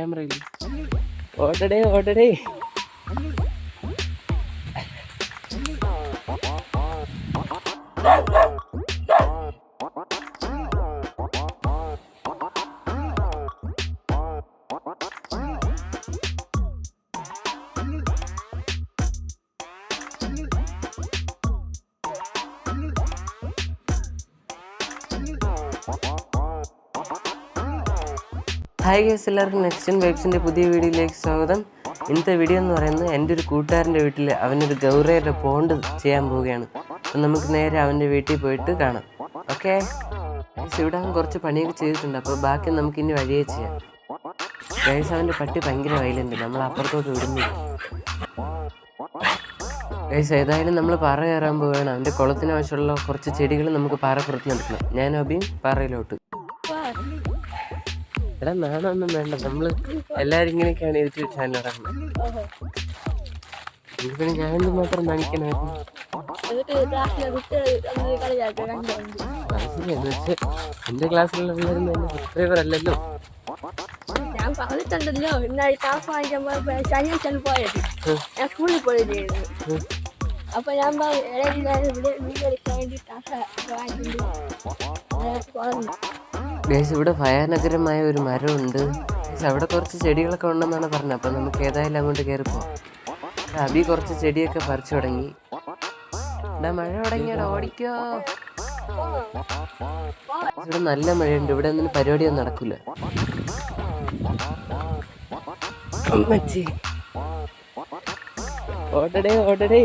ക്യാമറയിൽ ഓടടേ ഓടടേ. Hi guys, എല്ലാവർക്കും next gen വൈബ്സിൻ്റെ പുതിയ വീഡിയോയിലേക്ക് സ്വാഗതം. ഇന്നത്തെ വീഡിയോ എന്ന് പറയുന്നത് എൻ്റെ ഒരു കൂട്ടുകാരൻ്റെ വീട്ടിൽ അവനൊരു ഗൗരയുടെ പോണ്ട് ചെയ്യാൻ പോവുകയാണ്. അപ്പം നമുക്ക് നേരെ അവൻ്റെ വീട്ടിൽ പോയിട്ട് കാണാം. ഓക്കെ ഗൈസ്, ഇവിടെ അവൻ കുറച്ച് പണിയൊക്കെ ചെയ്തിട്ടുണ്ട്. അപ്പോൾ ബാക്കി നമുക്ക് ഇനി വഴിയേ ചെയ്യാം. ഗൈസ്, അവൻ്റെ പട്ടി ഭയങ്കര വയലൻ്റ്, നമ്മൾ അപ്പുറത്തോട്ട് വിടുന്നില്ല. ഗൈസ്, ഏതായാലും നമ്മൾ പാറ കയറാൻ പോവുകയാണ്. അവൻ്റെ കുളത്തിന് ആവശ്യമുള്ള കുറച്ച് ചെടികൾ നമുക്ക് പാറപ്പുറത്ത് നടക്കണം. ഞാനും അബിയും പാറയിലോട്ട്. എടാ, നാണൊന്നും വേണ്ട, നമ്മൾ എല്ലാവരും ഇങ്ങനെയൊക്കെയാണ് യൂട്യൂബ് ചാനൽ ഇറങ്ങുന്നത്. പിന്നെ ഞാനെന്ത് മാത്രം നണിക്കണമായിരുന്നു. എന്റെ ക്ലാസ്സിലുള്ള പിള്ളേരും എന്റെ സബ്സ്ക്രൈബർ അല്ലല്ലോ. ഞാൻ പറഞ്ഞിട്ടുണ്ടല്ലോ, ഇന്നായി ക്ലാസ് വാങ്ങിക്കുമ്പോൾ ശനിയാഴ്ച പോയത് ഞാൻ സ്കൂളിൽ പോയിരുന്നു. അപ്പൊ ഞാൻ ഗൈസ്, ഇവിടെ ഭയാനകരമായ ഒരു മരമുണ്ട്. അവിടെ കുറച്ച് ചെടികളൊക്കെ ഉണ്ടെന്നാണ് പറഞ്ഞത്. അപ്പം നമുക്ക് ഏതായാലും അങ്ങോട്ട് കയറി പോവാം. അബി കുറച്ച് ചെടിയൊക്കെ പറിച്ചു തുടങ്ങി. മഴ തുടങ്ങിയാടാ, ഓടിക്കോ. ഇവിടെ നല്ല മഴയുണ്ട്. ഇവിടെ ഒന്നും പരിപാടിയൊന്നും നടക്കില്ല. ഓടടേ ഓടടേ.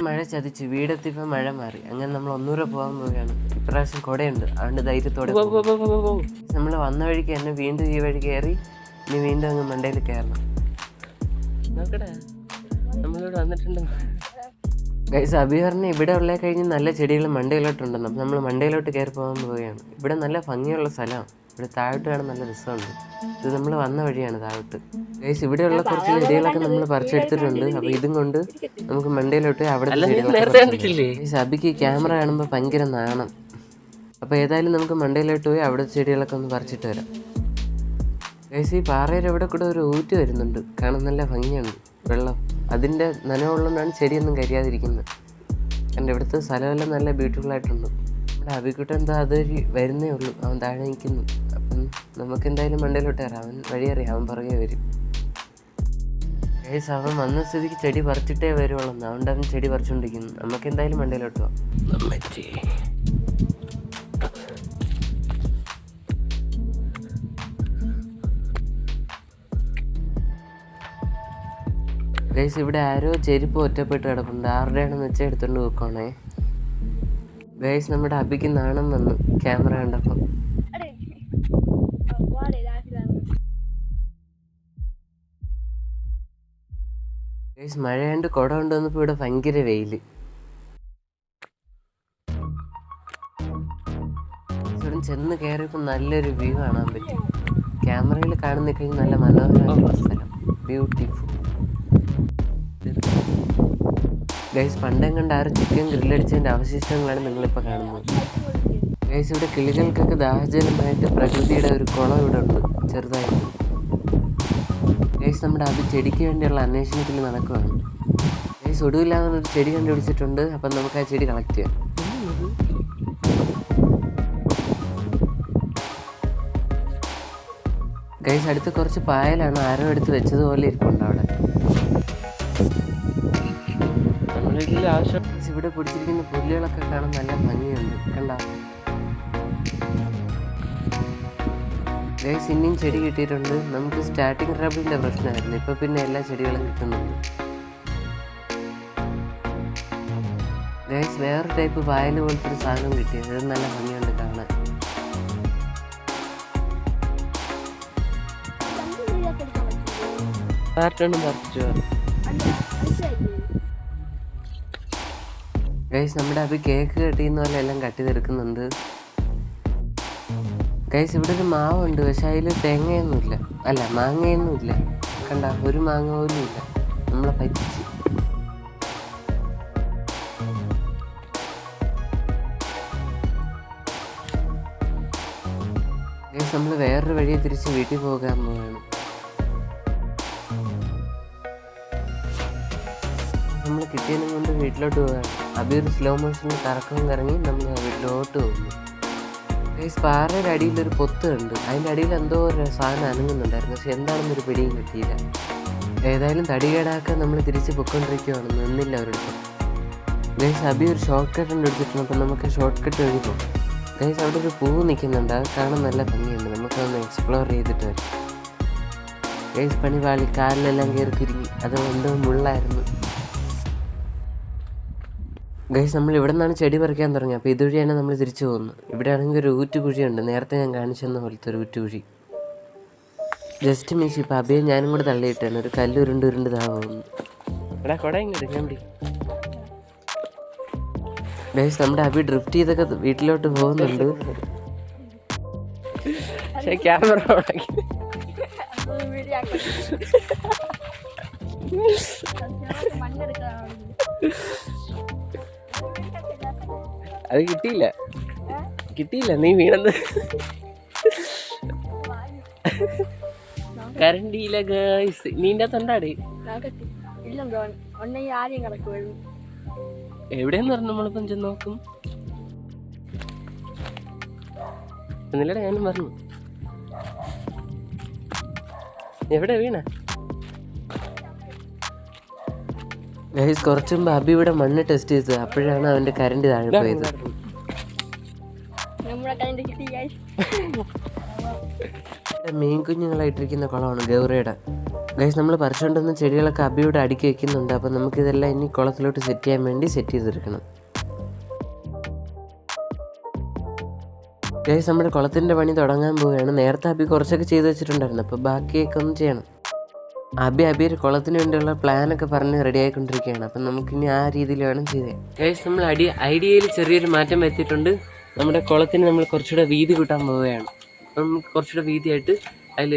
മഴ ചതിച്ചു, വീടെത്തിയപ്പോൾ മഴ മാറി. അങ്ങനെ നമ്മൾ ഒന്നൂടെ പോകാൻ പോവുകയാണ്. ഇപ്രാവശ്യം കുടയുണ്ട്, അതുകൊണ്ട് ധൈര്യത്തോടെ നമ്മൾ വന്ന വഴിക്ക് തന്നെ വീണ്ടും ഈ വഴി കയറി ഇനി വീണ്ടും അങ്ങ് മണ്ടയിൽ കയറണം. നോക്കടാ, നമ്മളിവിടെ വന്നിട്ടുണ്ട്. ഗൈസ്, അബിഹറിന് ഇവിടെ ഉള്ള കഴിഞ്ഞ് നല്ല ചെടികൾ മണ്ടയിലോട്ടുണ്ടെന്ന്. അപ്പം നമ്മൾ മണ്ടയിലോട്ട് കയറി പോകാൻ പോവുകയാണ്. ഇവിടെ നല്ല ഭംഗിയുള്ള സ്ഥലമാണ്. ഇവിടെ താഴോട്ട് കാണാൻ നല്ല രസമുണ്ട്. ഇത് നമ്മൾ വന്ന വഴിയാണ് താഴോട്ട്. ഗൈസ്, ഇവിടെയുള്ള കുറച്ച് ചെടികളൊക്കെ നമ്മൾ പറിച്ചെടുത്തിട്ടുണ്ട്. അപ്പോൾ ഇതും കൊണ്ട് നമുക്ക് മണ്ടയിലോട്ട് അവിടെ അബിക്ക് ക്യാമറ കാണുമ്പോൾ ഭയങ്കര നാണം. അപ്പോൾ ഏതായാലും നമുക്ക് മണ്ടയിലോട്ട് പോയി അവിടെ ചെടികളൊക്കെ ഒന്ന് പറിച്ചിട്ട് വരാം. ഗൈസ്, ഈ പാറയുടെ ഇവിടെ കൂടെ ഒരു ഊറ്റ് വരുന്നുണ്ട്. കാണാൻ നല്ല ഭംഗിയുണ്ട് വെള്ളം. അതിൻ്റെ നനവുള്ളതുകൊണ്ടാണ് ചെടിയൊന്നും കരിയാതിരിക്കുന്നത്. എൻ്റെ ഇവിടുത്തെ സ്ഥലമെല്ലാം നല്ല ബ്യൂട്ടിഫുൾ ആയിട്ടുണ്ട്. നമ്മുടെ അബിക്കുട്ടൻ എന്താ അതൊരു വരുന്നേ ഉള്ളൂ, അവൻ താഴെ നിൽക്കുന്നു. അപ്പം നമുക്ക് എന്തായാലും മണ്ടയിലോട്ട് കയറാം. അവൻ വഴി അറിയാം, അവൻ പുറകെ വരും. ഗൈസ്, അവൻ വന്ന സ്ഥിതിക്ക് ചെടി പറിച്ചിട്ടേ വരുവുള്ളൂ. അതുകൊണ്ട് അവൻ ചെടി പറിച്ചുകൊണ്ടിരിക്കുന്നു. നമുക്ക് എന്തായാലും മണ്ടയിലോട്ട് പോവാം. ഗൈസ്, ഇവിടെ ആരോ ചെരുപ്പ് ഒറ്റപ്പെട്ട് കിടപ്പുണ്ട്. ആരുടെയാണെന്ന് വെച്ചാൽ എടുത്തോണ്ട് പോക്കോണേ. ഗൈസ്, നമ്മുടെ അബിക്ക് നാണം വന്നു ക്യാമറ കണ്ടപ്പോൾ. ഗൈസ്, മഴയാണ്ട് കുട കൊണ്ടുവന്നപ്പോൾ ഇവിടെ ഭയങ്കര വെയില്. ഇവിടെ ചെന്ന് കയറിയപ്പോൾ നല്ലൊരു വ്യൂ കാണാൻ പറ്റും. ക്യാമറയിൽ കാണുന്ന കഴിഞ്ഞ് നല്ല മനോഹരമായ സ്ഥലം, ബ്യൂട്ടിഫുൾ. ഗൈസ്, പണ്ടം കണ്ട് ആരും ചിക്കൻ ഗ്രില്ലടിച്ചതിൻ്റെ അവശിഷ്ടങ്ങളാണ് നിങ്ങളിപ്പോൾ കാണുന്നത്. ഗൈസ്, ഇവിടെ കിളികൾക്കൊക്കെ ദാഹജലമായിട്ട് പ്രകൃതിയുടെ ഒരു കുളം ഇവിടെ ഉണ്ട്, ചെറുതായിട്ട്. ഗൈസ്, നമ്മുടെ അത് ചെടിക്ക് വേണ്ടിയുള്ള അന്വേഷണത്തിൽ നടക്കുകയാണ്. ഗൈസ്, ഒടുവില്ലാതെ ഒരു ചെടി കണ്ടുപിടിച്ചിട്ടുണ്ട്. അപ്പം നമുക്ക് ആ ചെടി കളക്ട് ചെയ്യാം. ഗൈസ്, അടുത്ത് കുറച്ച് പായലാണ്, ആരോ എടുത്ത് വെച്ചതുപോലെ ഇരിപ്പുണ്ട് അവിടെ. ഇവിടെ പിടിച്ചിരിക്കുന്ന പുല്ലുകളൊക്കെ കാണാൻ നല്ല ഭംഗിയുണ്ട്, കണ്ട. ഗൈസ്, ഇനിയും ചെടി കിട്ടിയിട്ടുണ്ട്. നമുക്ക് സ്റ്റാർട്ടിങ് ട്രബിളിൻ്റെ പ്രശ്നമായിരുന്നു. ഇപ്പൊ പിന്നെ എല്ലാ ചെടികളും കിട്ടുന്നുണ്ട്. ഗൈസ്, വേറെ ടൈപ്പ് പായൽ പോലത്തെ ഒരു സാധനം കിട്ടിയത്. അത് നല്ല ഭംഗിയുണ്ട് കാണാൻ. പാർട്ടൊന്നും പറിച്ചു. ഗൈസ് നമ്മുടെ അഭി കേക്ക് കട്ടിയുന്ന പോലെ എല്ലാം കട്ടി തീർക്കുന്നുണ്ട്. ഗൈസ് ഇവിടെ ഒരു മാവുണ്ട്, പക്ഷെ അതിൽ തേങ്ങയൊന്നുമില്ല, അല്ല മാങ്ങയൊന്നുമില്ല. കണ്ട, ഒരു മാങ്ങ പോലും ഇല്ല. നമ്മളെ പറ്റിച്ച്. ഗൈസ് നമ്മൾ വേറൊരു വഴിയെ തിരിച്ച് വീട്ടിൽ പോകാൻ പോവുകയാണ്. നമ്മൾ കിട്ടിയതിനും കൊണ്ട് വീട്ടിലോട്ട് പോവുകയാണ്. അഭി ഒരു സ്ലോ മോഷനിൽ കറക്കവും കറങ്ങി നമ്മൾ വീട്ടിലോട്ട് പോകുന്നു. ഗൈസ് പാറയുടെ അടിയിലൊരു പൊത്ത് ഉണ്ട്, അതിൻ്റെ അടിയിൽ എന്തോ ഒരു സാധനം അനങ്ങുന്നുണ്ടായിരുന്നു, പക്ഷെ എന്താണെന്നൊരു പിടിയും കിട്ടിയില്ല. ഏതായാലും തടികേടാക്കാൻ നമ്മൾ തിരിച്ച് പൊയ്ക്കൊണ്ടിരിക്കുകയാണ്, നിന്നില്ല ഒരിടത്തും. ഗൈസ് അഭി ഒരു ഷോർട്ട് കട്ട് എടുത്തിട്ടുണ്ട്, അപ്പം നമുക്ക് ഷോർട്ട് കട്ട് വഴി പോകും. ഗൈസ് അവിടെ ഒരു പൂവ് നിൽക്കുന്നുണ്ട്, അത് കാണാൻ നല്ല ഭംഗിയുണ്ട്, നമുക്കൊന്ന് എക്സ്പ്ലോർ ചെയ്തിട്ട് വരും. ഗൈസ് പണി പാളി, കാലിലെല്ലാം കയറി കുരുങ്ങി, അത് എന്തോ മുള്ളായിരുന്നു. ഗൈസ് നമ്മൾ ഇവിടെ നിന്നാണ് ചെടി പറിക്കാൻ തുടങ്ങി, അപ്പോൾ ഇതുവഴിയാണ് നമ്മൾ തിരിച്ചു പോകുന്നത്. ഇവിടെ ആണെങ്കിൽ ഒരു ഊറ്റുകുഴിയുണ്ട്, നേരത്തെ ഞാൻ കാണിച്ചെന്ന പോലത്തെ ഒരു ഊറ്റുകുഴി. ജസ്റ്റ് മിസ് ഇപ്പം അബിയെ ഞാനും കൂടെ തള്ളിയിട്ടാണ്, ഒരു കല്ല് ഉരുണ്ട് താ പോകുന്നു. എടാ കൊട ഇങ്ങോട്ട് ഞാൻ പിടി. ഗൈസ് നമ്മുടെ അബി ഡ്രിഫ്റ്റ് ചെയ്തൊക്കെ വീട്ടിലോട്ട് പോകുന്നുണ്ട്. ക്യാമറ അത് കിട്ടിയില്ല നീ വീണത് കരണ്ടിയില്ല. ഗൈസ് നീൻ്റെ തൊണ്ടാടി എവിടെയെന്ന് പറഞ്ഞു നമ്മളിപ്പം ചെന്ന് നോക്കും. എന്നില്ലടാ ഞാനും പറഞ്ഞു എവിടെ വീണ. ഗൈസ് കുറച്ച് മുമ്പ് അബി ഇവിടെ മണ്ണ് ടെസ്റ്റ് ചെയ്തത്, അപ്പോഴാണ് അവൻ്റെ കരണ്ട് താഴെ പോയത്. മീൻ കുഞ്ഞുങ്ങളായിട്ടിരിക്കുന്ന കുളമാണ് ഗൗറയുടെ. ഗൈസ് നമ്മൾ പറിച്ചുകൊണ്ടുവന്ന ചെടികളൊക്കെ അബിയുടെ അടുക്കി വെക്കുന്നുണ്ട്, അപ്പം നമുക്കിതെല്ലാം ഇനി കുളത്തിലോട്ട് സെറ്റ് ചെയ്യാൻ വേണ്ടി സെറ്റ് ചെയ്തെടുക്കണം. ഗൈസ് നമ്മുടെ കുളത്തിൻ്റെ പണി തുടങ്ങാൻ പോവുകയാണ്. നേരത്തെ അബി കുറച്ചൊക്കെ ചെയ്ത് വെച്ചിട്ടുണ്ടായിരുന്നു, അപ്പോൾ ബാക്കിയൊക്കെ ഒന്ന് ചെയ്യണം. അബി ഒരു കുളത്തിന് വേണ്ടിയുള്ള പ്ലാനൊക്കെ പറഞ്ഞ് റെഡി ആയിക്കൊണ്ടിരിക്കുകയാണ്, അപ്പം നമുക്കിനി ആ രീതിയിൽ വേണം ചെയ്തത്. ഗൈസ് നമ്മൾ ഐഡിയയിൽ ചെറിയൊരു മാറ്റം വരുത്തിയിട്ടുണ്ട്. നമ്മുടെ കുളത്തിന് നമ്മൾ കുറച്ചുകൂടെ വീതി കൂട്ടാൻ പോവുകയാണ്. അപ്പം നമുക്ക് കുറച്ചുകൂടെ വീതിയായിട്ട് അതിൽ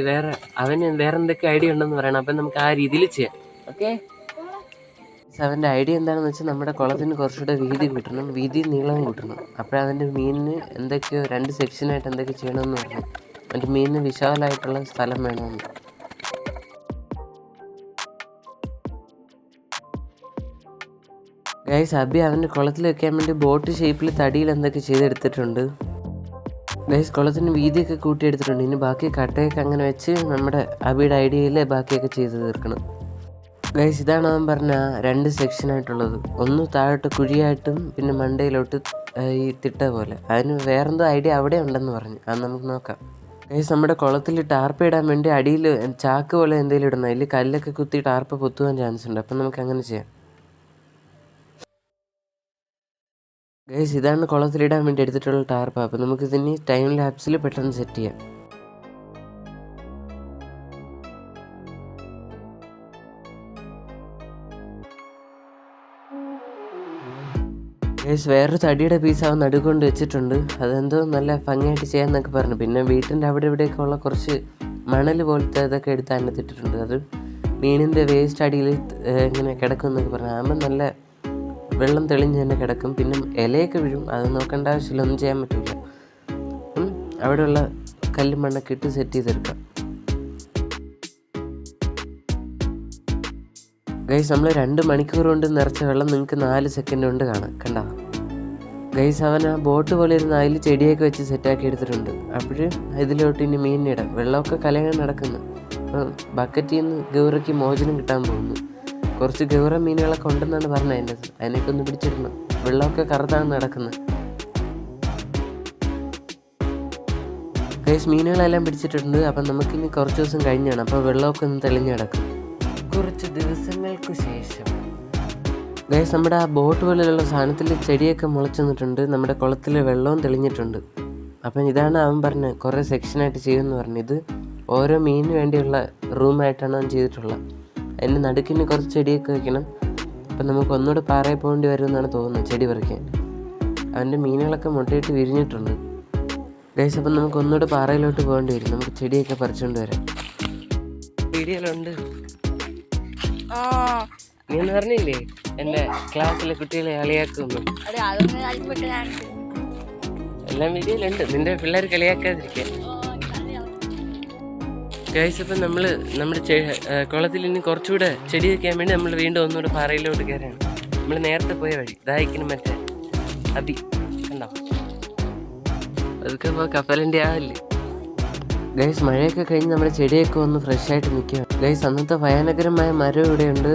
അവന് വേറെ എന്തൊക്കെ ഐഡിയ ഉണ്ടെന്ന് പറയണം, അപ്പം നമുക്ക് ആ രീതിയിൽ ചെയ്യാം. ഓക്കെ, അവൻ്റെ ഐഡിയ എന്താണെന്ന് വെച്ചാൽ നമ്മുടെ കുളത്തിന് കുറച്ചുകൂടെ വീതി കൂട്ടണം, വീതി നീളം കൂട്ടണം. അപ്പോഴവൻ്റെ മീനിന് എന്തൊക്കെയോ 2 സെക്ഷനായിട്ട് എന്തൊക്കെ ചെയ്യണമെന്ന് പറഞ്ഞു. അവൻ്റെ മീനിന് വിശാലമായിട്ടുള്ള സ്ഥലം വേണമെന്ന്. ഗൈസ് അബി അവൻ്റെ കുളത്തിൽ വെക്കാൻ വേണ്ടി ബോട്ട് ഷേപ്പിൽ തടിയിൽ എന്തൊക്കെ ചെയ്തെടുത്തിട്ടുണ്ട്. ഗൈസ് കുളത്തിന് വീതിയൊക്കെ കൂട്ടിയെടുത്തിട്ടുണ്ട്. ഇനി ബാക്കി കട്ടയൊക്കെ അങ്ങനെ വെച്ച് നമ്മുടെ അബിയുടെ ഐഡിയയിൽ ബാക്കിയൊക്കെ ചെയ്ത് തീർക്കണം. ഗൈസ് ഇതാണ് അവൻ പറഞ്ഞ 2 സെക്ഷനായിട്ടുള്ളത്. ഒന്ന് താഴോട്ട് കുഴിയായിട്ടും പിന്നെ മണ്ടയിലോട്ട് ഈ തിട്ട പോലെ. അതിന് വേറെന്തോ ഐഡിയ അവിടെ ഉണ്ടെന്ന് പറഞ്ഞു, അത് നമുക്ക് നോക്കാം. ഗൈസ് നമ്മുടെ കുളത്തിൽ ടാർപ്പ് ഇടാൻ വേണ്ടി അടിയിൽ ചാക്ക് പോലെ എന്തെങ്കിലും ഇടണം, അതിൽ കല്ലൊക്കെ കുത്തി ടാർപ്പ് പൊത്തുവാൻ ചാൻസ് ഉണ്ട്, അപ്പം നമുക്ക് അങ്ങനെ ചെയ്യാം. ഗൈസ് ഇതാണ് കുളത്തിലിടാൻ വേണ്ടി എടുത്തിട്ടുള്ള ടാർപ്പ. അപ്പോൾ നമുക്ക് ഇതിന് ടൈം ലാപ്സിൽ പെട്ടെന്ന് സെറ്റ് ചെയ്യാം. ഗൈസ് വേറൊരു തടിയുടെ പീസ് അവൻ നടുക്കൊണ്ട് വെച്ചിട്ടുണ്ട്. അതെന്തോ നല്ല ഭംഗിയായിട്ട് ചെയ്യാമെന്നൊക്കെ പറഞ്ഞു. പിന്നെ വീട്ടിൻ്റെ അവിടെ ഇവിടെയൊക്കെ ഉള്ള കുറച്ച് മണൽ പോലത്തെ ഇതൊക്കെ എടുത്ത് അതിനകത്തിട്ടിട്ടുണ്ട്. അത് മീനിൻ്റെ വേസ്റ്റ് അടിയിൽ ഇങ്ങനെ കിടക്കും എന്നൊക്കെ പറഞ്ഞു. ആകുമ്പോൾ നല്ല വെള്ളം തെളിഞ്ഞ് തന്നെ കിടക്കും. പിന്നെ ഇലയൊക്കെ വീഴും, അത് നോക്കേണ്ട ആവശ്യമില്ല, ഒന്നും ചെയ്യാൻ പറ്റില്ല. അവിടെയുള്ള കല്ലും മണ്ണൊക്കെ ഇട്ട് സെറ്റ് ചെയ്തെടുക്കാം. ഗൈസ് നമ്മൾ 2 മണിക്കൂർ കൊണ്ട് നിറച്ച വെള്ളം നിങ്ങൾക്ക് 4 സെക്കൻഡ് കൊണ്ട് കാണാം. കണ്ട ഗൈസ് അവൻ ആ ബോട്ട് പോലെ ഇരുന്ന് അതിൽ ചെടിയൊക്കെ വെച്ച് സെറ്റാക്കി എടുത്തിട്ടുണ്ട്. അപ്പോൾ ഇതിലോട്ട് ഇനി മീനിടാം. വെള്ളമൊക്കെ കലയാൻ നടക്കുന്നു. അപ്പം ബക്കറ്റിൽ നിന്ന് ഗൗറയ്ക്ക് മോചനം കിട്ടാൻ പോകുന്നു. കുറച്ച് ഗൗറ മീനുകളൊക്കെ ഉണ്ടെന്നാണ് പറഞ്ഞത്. അതിനൊക്കെ ഒന്ന് പിടിച്ചിടണം. വെള്ളമൊക്കെ കറുത്താണ് നടക്കുന്നത്. ഗൈസ് മീനുകളെല്ലാം പിടിച്ചിട്ടുണ്ട്. അപ്പം നമുക്കിനി കുറച്ച് ദിവസം കഴിഞ്ഞാണ്, അപ്പോൾ വെള്ളമൊക്കെ ഒന്ന് തെളിഞ്ഞ് കിടക്കും. കുറച്ച് ദിവസങ്ങൾക്ക് ശേഷം ഗൈസ് നമ്മുടെ ആ ബോട്ട് പോലെയുള്ള സാധനത്തിൽ ചെടിയൊക്കെ മുളച്ചു വന്നിട്ടുണ്ട്. നമ്മുടെ കുളത്തിൽ വെള്ളവും തെളിഞ്ഞിട്ടുണ്ട്. അപ്പം ഇതാണ് അവൻ പറഞ്ഞത് കുറേ സെക്ഷനായിട്ട് ചെയ്യുമെന്ന് പറഞ്ഞു. ഇത് ഓരോ മീനിന് വേണ്ടിയുള്ള റൂമായിട്ടാണ് അവൻ ചെയ്തിട്ടുള്ളത്. അതിൻ്റെ നടുക്കിന് കുറച്ച് ചെടിയൊക്കെ വയ്ക്കണം. അപ്പം നമുക്ക് ഒന്നുകൂടെ പാറയിൽ പോകേണ്ടി വരുമെന്നാണ് തോന്നുന്നത് ചെടി പറിക്കാൻ. അവൻ്റെ മീനുകളൊക്കെ മുട്ടയിട്ട് വിരിഞ്ഞിട്ടുണ്ട് ഗൈസ്. അപ്പം നമുക്ക് ഒന്നുകൂടെ പാറയിലോട്ട് പോകേണ്ടി വരും. നമുക്ക് ചെടിയൊക്കെ പറിച്ചുകൊണ്ട് വരാം. വീഡിയോയിലുണ്ട് നീ എന്ന് പറഞ്ഞില്ലേ എൻ്റെ ക്ലാസ്സിലെ കുട്ടികളെ കളിയാക്കുന്നു. എല്ലാം വീഡിയോയിലുണ്ട്, നിന്റെ പിള്ളേർ കളിയാക്കാതിരിക്കാൻ. ഗൈസ് അപ്പം നമ്മുടെ കുളത്തിൽ ഇനി കുറച്ചുകൂടെ ചെടി വയ്ക്കാൻ വേണ്ടി നമ്മൾ വീണ്ടും ഒന്നുകൂടെ പാറയിലോട്ട് കയറാണ്. നമ്മൾ നേരത്തെ പോയ വഴി ദാഹിക്കണം മറ്റേ അബി കണ്ടോ, അതൊക്കെ ഇപ്പോൾ കപ്പലിൻ്റെ ആവില്ലേ ഗൈസ്. മഴയൊക്കെ കഴിഞ്ഞ് നമ്മുടെ ചെടിയൊക്കെ ഒന്ന് ഫ്രഷായിട്ട് നിൽക്കുകയാണ് ഗൈസ്. അന്നത്തെ ഭയാനകരമായ മരം ഇവിടെയുണ്ട്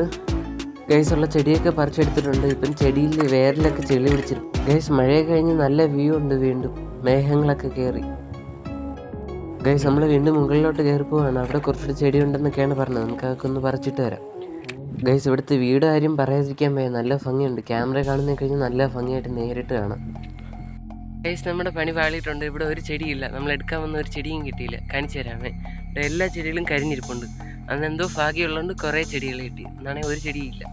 ഗൈസ്. ഉള്ള ചെടിയൊക്കെ പറിച്ചെടുത്തിട്ടുണ്ട്. ഇപ്പം ചെടിയിൽ വേരിലൊക്കെ ചെളി പിടിച്ചിരുന്നു ഗൈസ്. മഴയൊക്കെ കഴിഞ്ഞ് നല്ല വ്യൂ ഉണ്ട്. വീണ്ടും മേഘങ്ങളൊക്കെ കയറി ഗൈസ്. നമ്മൾ വീണ്ടും മുകളിലോട്ട് കയറി പോവാണ്. അവിടെ കുറച്ചുകൂടി ചെടി ഉണ്ടെന്നൊക്കെയാണ് പറഞ്ഞത്. നമുക്ക് അതൊക്കെ ഒന്ന് പറിച്ചിട്ട് വരാം ഗൈസ്. ഇവിടുത്തെ വീട് കാര്യം പറയാതിരിക്കാൻ വയ്യ, നല്ല ഭംഗിയുണ്ട്. ക്യാമറ കാണുന്ന കഴിഞ്ഞാൽ നല്ല ഭംഗിയായിട്ട് നേരിട്ട് കാണാം ഗൈസ്. നമ്മുടെ പണി പാളിയിട്ടുണ്ട്. ഇവിടെ ഒരു ചെടിയില്ല, നമ്മൾ എടുക്കാൻ വന്ന ഒരു ചെടിയും കിട്ടിയില്ല. കാണിച്ചു തരാമേ, ഇവിടെ എല്ലാ ചെടികളും കരിഞ്ഞിരിപ്പുണ്ട്. അന്ന് എന്തോ ഭാഗ്യമുള്ളതുകൊണ്ട് കുറേ ചെടികൾ കിട്ടി, എന്നാണെങ്കിൽ ഒരു ചെടിയില്ല,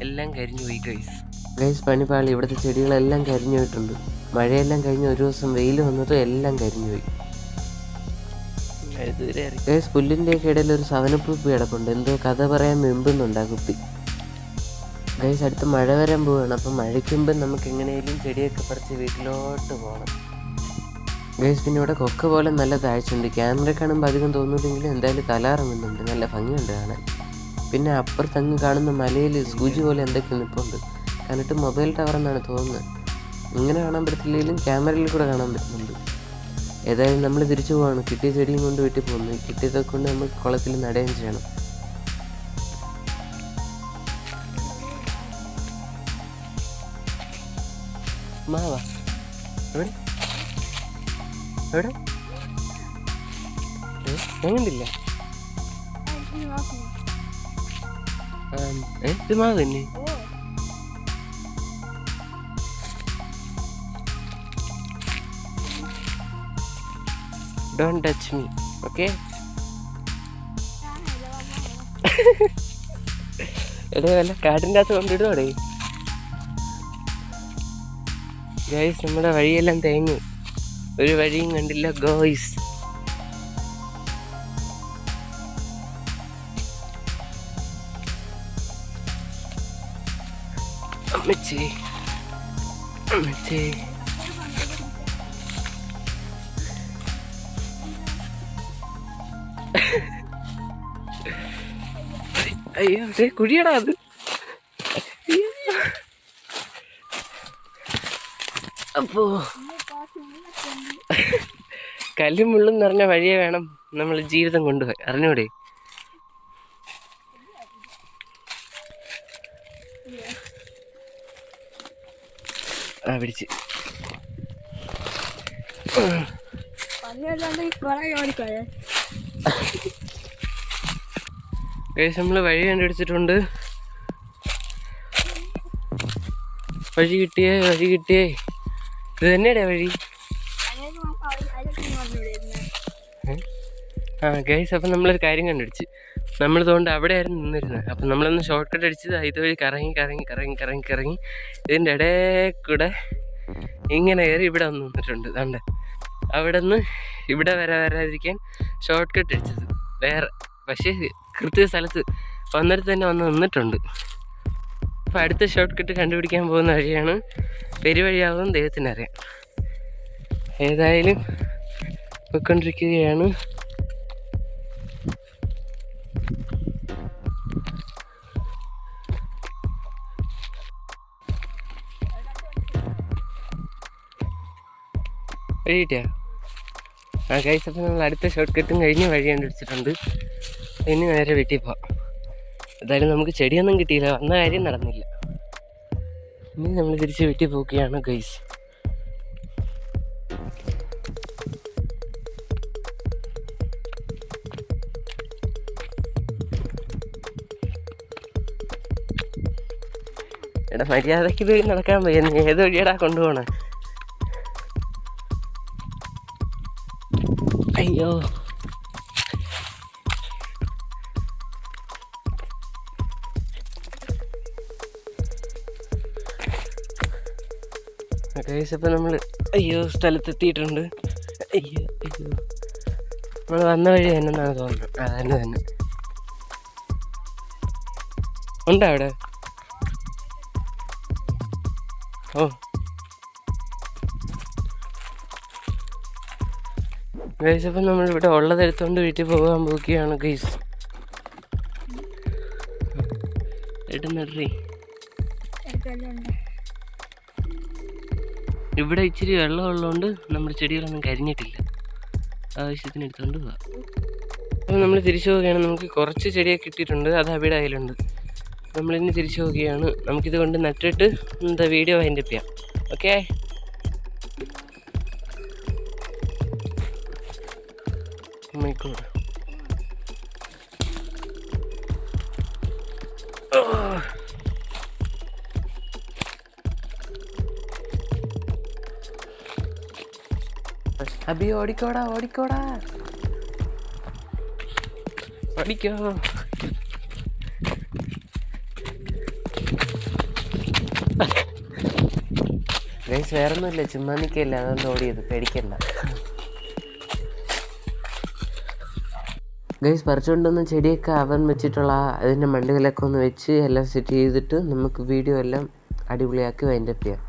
എല്ലാം കരിഞ്ഞു പോയി ഗൈസ്. ഗൈസ് പണി പാളി, ഇവിടുത്തെ ചെടികളെല്ലാം കരിഞ്ഞു പോയിട്ടുണ്ട്. മഴയെല്ലാം കഴിഞ്ഞ് ഒരു ദിവസം വെയിൽ വന്നിട്ട് എല്ലാം കരിഞ്ഞു പോയി ഗൈസ്. പുല്ലിൻ്റെയൊക്കെ ഇടയിൽ ഒരു സവനപ്പൂപ്പ് കിടപ്പുണ്ട്, എന്തോ കഥ പറയാൻ വെമ്പുന്നുണ്ട് ആ കുപ്പി ഗൈസ്. അടുത്ത് മഴ വരാൻ പോവുകയാണ്. അപ്പം മഴയ്ക്ക് മുമ്പ് നമുക്ക് എങ്ങനെയും ചെടിയൊക്കെ പറിച്ച് വീട്ടിലോട്ട് പോകണം ഗൈസ്. പിന്നെ ഇവിടെ കൊക്ക പോലെ നല്ല താഴ്ചയുണ്ട്. ക്യാമറ കാണുമ്പോൾ അധികം തോന്നുന്നില്ലെങ്കിലും എന്തായാലും കലാറങ്ങുന്നുണ്ട്, നല്ല ഭംഗിയുണ്ട് കാണാൻ. പിന്നെ അപ്പുറത്തങ്ങ് കാണുന്ന മലയിൽ സൂചി പോലെ എന്തൊക്കെ നിൽപ്പുണ്ട്, കണ്ടിട്ട് മൊബൈൽ ടവർ എന്നാണ് തോന്നുന്നത്. ഇങ്ങനെ കാണാൻ പറ്റത്തില്ലെങ്കിലും ക്യാമറയിൽ കൂടെ കാണാൻ പറ്റുന്നുണ്ട്. ഏതായാലും നമ്മൾ തിരിച്ചു പോവാണ്. കിട്ടിയ ചെടിയും കൊണ്ട് വീട്ടിൽ പോകുന്നു. കിട്ടിയതൊക്കെ കൊണ്ട് നമ്മൾ കുളത്തിൽ നടുകയും ചെയ്യണം. മാവാ എവിടെ എവിടെ ഞാൻ കണ്ടില്ല. ഇത് മാവ് തന്നെ. Don't touch me, okay? എടേ വല്ല കാട്ടിൻ്റെ അകത്ത് കൊണ്ടിടുവോടെ ഗൈസ്. നമ്മുടെ വഴിയെല്ലാം തേങ്ങി, ഒരു വഴിയും കണ്ടില്ല ഗോയ്സ്. അമ്മച്ചേ അമ്മച്ചേ അയ്യോ കുഴിയടാ അത്. അപ്പോ കല്ലും മുള്ളും നിറഞ്ഞ വഴിയെ വേണം നമ്മൾ ജീവിതം കൊണ്ടുപോയി, അറിഞ്ഞൂടെ? ആ പിടിച്ച് നമ്മൾ വഴി കണ്ടുപിടിച്ചിട്ടുണ്ട്. വഴി കിട്ടിയേ ഇത് തന്നെയാടേ വഴി. ആ ഗൈസ്, അപ്പം നമ്മളൊരു കാര്യം കണ്ടുപിടിച്ച്. നമ്മൾ തോണ്ട് അവിടെ ആയിരുന്നു നിന്നിരുന്നത്. അപ്പം നമ്മളൊന്ന് ഷോർട്ട് കട്ട് അടിച്ചത് ഇതുവഴി കറങ്ങി ഇതിൻ്റെ ഇടയിൽ കൂടെ ഇങ്ങനെ കയറി ഇവിടെ വന്ന് നിന്നിട്ടുണ്ട്. അതുകൊണ്ട് അവിടെ നിന്ന് ഇവിടെ വരാതിരിക്കാൻ ഷോർട്ട് കട്ട് അടിച്ചത് വേറെ. പക്ഷേ കൃത്യ സ്ഥലത്ത് വന്നിടത്ത് തന്നെ വന്ന് നിന്നിട്ടുണ്ട്. അപ്പോൾ അടുത്ത ഷോർട്ട് കട്ട് കണ്ടുപിടിക്കാൻ പോകുന്ന വഴിയാണ്. പെരുവഴിയാവും ദൈവത്തിനറിയാം. ഏതായാലും പോയിക്കൊണ്ടിരിക്കുകയാണ്. വഴി കിട്ടിയാ? ആ ഗൈസ്, അപ്പം നമ്മൾ അടുത്ത ഷോർട്ട് കട്ടും കഴിഞ്ഞ് വഴി കണ്ടുപിടിച്ചിട്ടുണ്ട്. ഇനി നേരെ വീട്ടിൽ പോവാം. എന്തായാലും നമുക്ക് ചെടിയൊന്നും കിട്ടിയില്ല, വന്ന കാര്യം നടന്നില്ല. ഇനി നമ്മൾ തിരിച്ച് വീട്ടിൽ പോവുകയാണ് ഗൈസ്. എടാ മര്യാദയ്ക്ക് പോയി നടക്കാൻ വയ്യ, നീ ഏത് വഴിയടാ കൊണ്ടുപോകണേ? അയ്യോ, ഗൈസ് അപ്പം നമ്മൾ സ്ഥലത്തെത്തിയിട്ടുണ്ട്. അയ്യോ നമ്മൾ വന്ന വഴി തന്നെ എന്നാണ് തോന്നുന്നത്. അതന്നെ ഉണ്ടോ അവിടെ? ഓ ഗൈസ് അപ്പം നമ്മളിവിടെ ഉള്ളതെടുത്തോണ്ട് വീട്ടിൽ പോകാൻ പോവുകയാണ് ഗൈസ്. ഇടുന്നേ ഇവിടെ ഇച്ചിരി വെള്ളം ഉള്ളതുകൊണ്ട് നമ്മുടെ ചെടികളൊന്നും കരിഞ്ഞിട്ടില്ല. ആവശ്യത്തിന് എടുത്തുകൊണ്ട് പോവാം. അപ്പോൾ നമ്മൾ തിരിച്ചു പോവുകയാണ്. നമുക്ക് കുറച്ച് ചെടിയൊക്കെ കിട്ടിയിട്ടുണ്ട്. അത് അവിടെ അതിലുണ്ട്. നമ്മളിന്ന് തിരിച്ചു പോവുകയാണ്. നമുക്കിത് കൊണ്ട് നട്ടിട്ട് വീഡിയോ വൈൻഡപ്പ് ചെയ്യാം. ഓക്കെ. അബി ഓടിക്കോടാ ഓടിക്കോ. ഗൈസ് വേറൊന്നുമില്ല, ചുമ്മാ നിൽക്കല്ല, അതുകൊണ്ട് ഓടിയത്, പേടിക്കണ്ട. ഗൈസ് പറിച്ചുകൊണ്ടൊന്ന് ചെടിയൊക്കെ അവൻ വെച്ചിട്ടുള്ള അതിൻ്റെ മണ്ടുകളൊക്കെ ഒന്ന് വെച്ച് എല്ലാം സെറ്റ് ചെയ്തിട്ട് നമുക്ക് വീഡിയോ എല്ലാം അടിപൊളിയാക്കി വൈൻഡപ്പ് ചെയ്യാം.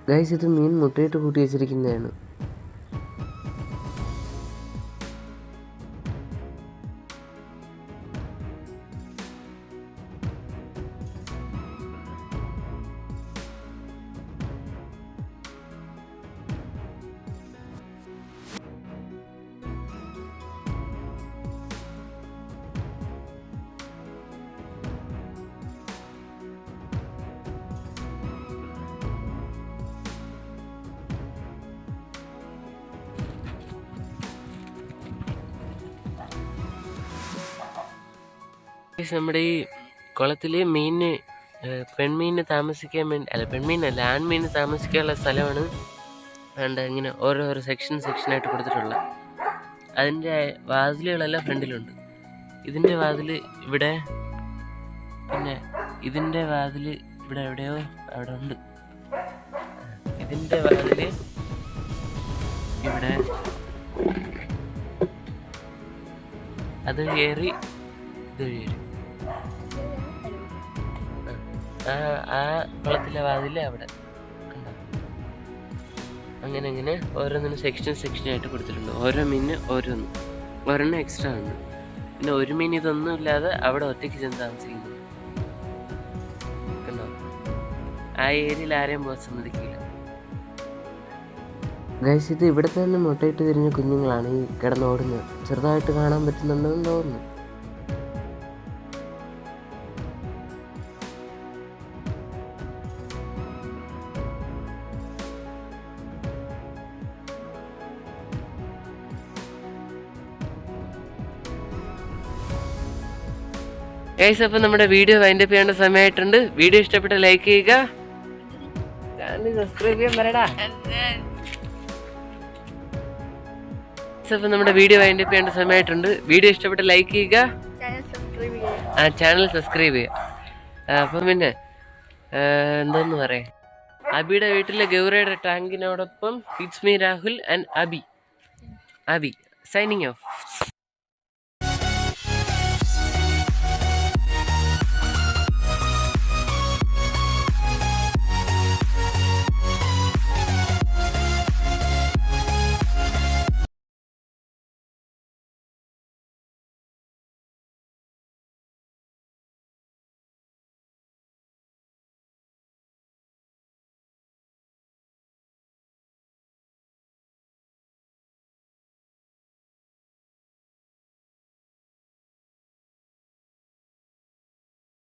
ഗൈസ് ഇത് മീൻ മുട്ടയിട്ട് കൂട്ടി വെച്ചിരിക്കുന്നതാണ്. നമ്മുടെ ഈ കുളത്തിൽ പെൺമീനിന് താമസിക്കാൻ വേണ്ടി, പെൺമീനല്ല, ആൺമീന് താമസിക്കാനുള്ള സ്ഥലമാണ്. അതുകൊണ്ട് ഇങ്ങനെ ഓരോരോ സെക്ഷനായിട്ട് കൊടുത്തിട്ടുള്ള. അതിൻ്റെ വാതിലുകളെല്ലാം ഫ്രണ്ടിലുണ്ട്. ഇതിൻ്റെ വാതിൽ ഇവിടെ, പിന്നെ ഇതിൻ്റെ വാതിൽ ഇവിടെ എവിടെയോ അവിടെ ഉണ്ട്. ഇതിൻ്റെ വാതിൽ ഇവിടെ, അത് കയറി ഇത് കയറി ആ കുളത്തിലെ വാതിൽ അവിടെ കണ്ടോ. അങ്ങനെ ഓരോന്നിനും സെക്ഷനായിട്ട് കൊടുത്തിട്ടുണ്ട്. ഓരോ മീനിന് ഒരെണ്ണം എക്സ്ട്രാ ഉണ്ട്. പിന്നെ ഒരു മീൻ ഇതൊന്നും ഇല്ലാതെ അവിടെ ഒറ്റയ്ക്ക് ചെന്ന് താമസിക്കുന്നു കണ്ടോ. ആ ഏരിയയിൽ ആരെയും പോകാൻ സമ്മതിക്കില്ല. ഗൈസ് ഇത് ഇവിടെ തന്നെ മുട്ടയിട്ട് തിരിഞ്ഞ കുഞ്ഞുങ്ങളാണ് ഈ കിടന്നോടുന്നത്. ചെറുതായിട്ട് കാണാൻ പറ്റുന്നുണ്ടെന്ന് തോന്നുന്നു. ഗൈസ് അപ്പോൾ നമ്മുടെ വീഡിയോ വൈൻഡപ്പ് ചെയ്യേണ്ട സമയമായിട്ടുണ്ട്. വീഡിയോ ഇഷ്ടപ്പെട്ട ലൈക്ക് ചെയ്യുക, ചാനൽ സബ്സ്ക്രൈബ് ചെയ്യാൻ പറയടാ. അപ്പോൾ നമ്മുടെ വീഡിയോ വൈൻഡപ്പ് ചെയ്യേണ്ട സമയമായിട്ടുണ്ട്. വീഡിയോ ഇഷ്ടപ്പെട്ട ലൈക്ക് ചെയ്യുക, ചാനൽ സബ്സ്ക്രൈബ് ചെയ്യുക. അപ്പം പിന്നെ എന്താന്ന് പറയാം, അബിയുടെ വീട്ടിലെ ഗൗരയുടെ ടാങ്കിനോടൊപ്പം it's me Rahul and Abi signing of.